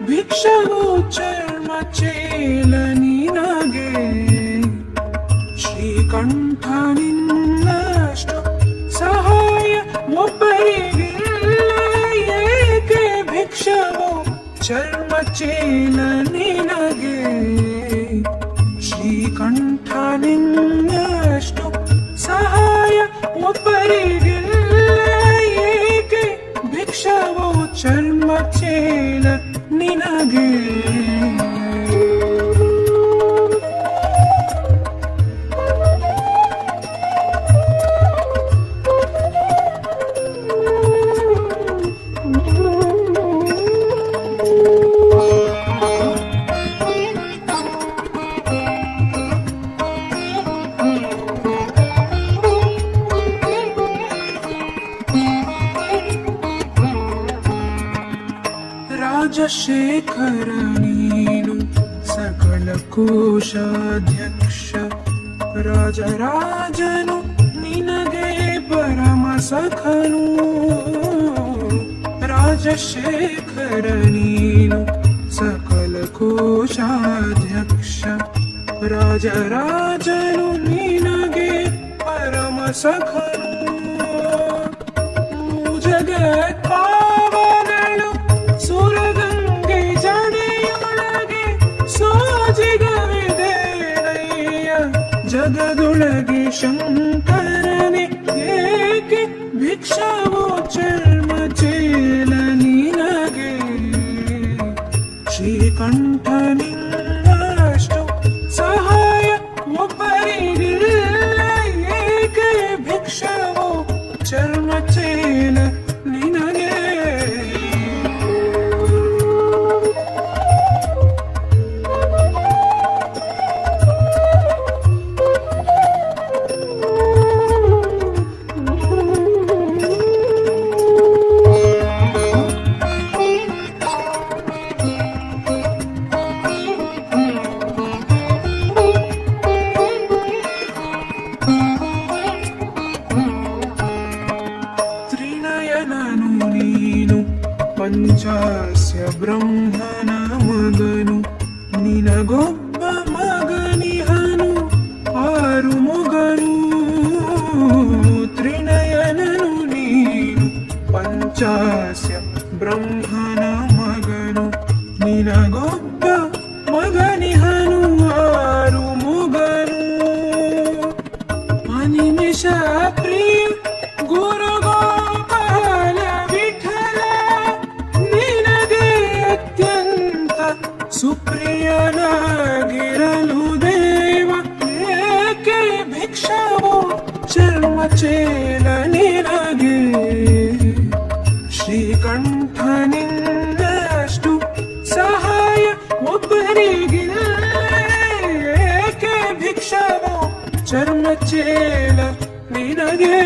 ಭಿಕ್ಷವೋ ಚರ್ಮ ಚೇಲ ನಿನಗೆ ಶ್ರೀಕಂಠ ನಿನ್ನಷ್ಟು ಸಹಾಯ ಒಬ್ಬರಿಗಿಲ್ಲ. ಏಕೆ ಭಿಕ್ಷವೋ ಚರ್ಮ ಚೇಲ ನಿನಗೆ ಶ್ರೀಕಂಠ ನಿನ್ನಷ್ಟು ಸಹಾಯ ಒಬ್ಬರಿಗಿಲ್ಲ. ಏಕೆ ಭಿಕ್ಷವೋ ಚರ್ಮ ಚೇಲ ನಿನಗೆ. ರಾಜಶೇಖರ ನೀನು ಸಕಲ ಕೋಶಾಧ್ಯಕ್ಷ. ರಾಜರಾಜನು ನಿನಗೆ ಪರಮ ಸಖನು. ರಾಜಶೇಖರ ನೀನು ಸಕಲ ಕೋಶಾಧ್ಯಕ್ಷ. ರಾಜರಾಜನು ನಿನಗೆ ಪರಮ ಸಖನು. ಜಗತ್ ಪಾವನಳು ಸುರಗಂಗೆ ಜಡೆಯೊಳಗೆ ಸೋಜಿಗವಿದೆನಯ್ಯ. ಜಗದೊಳಗೆ ಶಂಕರನೆ ಏಕೆ ಭಿಕ್ಷವೋ ಚರ್ಮ ಚೇಲ ನಿನಗೆ. ಶ್ರೀಕಂಠ ನಿನ್ನಷ್ಟು ಸಹಾಯ ಒಬ್ಬರಿಗಿಲ್ಲ. ಏಕೆ ಭಿಕ್ಷವೋ ಚರ್ಮ ಚೇಲ ನಿನಗೆ. ತ್ರಿನಯನನು ನೀನು ಪಂಚಾಸ್ಯ ಬ್ರಹ್ಮನ ಮಗನು. ನಿನಗೊಬ್ಬ ಮಗನಿಹನು ಆರು ಮೊಗನು. ತ್ರಿನಯನನು ನೀನು ಪಂಚಾಸ್ಯ ಬ್ರಹ್ಮನ ಮಗನು. ನಿನಗೊಬ್ಬ ಮಗನಿಹನು ಆರು ಮೊಗನು. ಅನಿಮಿಷ ಪ್ರಿಯ ಗುರು ಗೋಪಾಲ ವಿಠಲ ನಿನಗೆ ಅತ್ಯಂತ ಸುಪ್ರಿಯನಾಗಿರಲು ದೇವ. ಏಕೆ ಭಿಕ್ಷವೋ ಚರ್ಮ ಚೇಲ ನಿನಗೆ. ಶ್ರೀಕಂಠ ನಿನ್ನಷ್ಟು ಸಹಾಯ ಒಬ್ಬರಿಗಿಲ್ಲ. ಏಕೆ ಭಿಕ್ಷವೋ ಚರ್ಮ ಚೇಲ ನಿನಗೆ.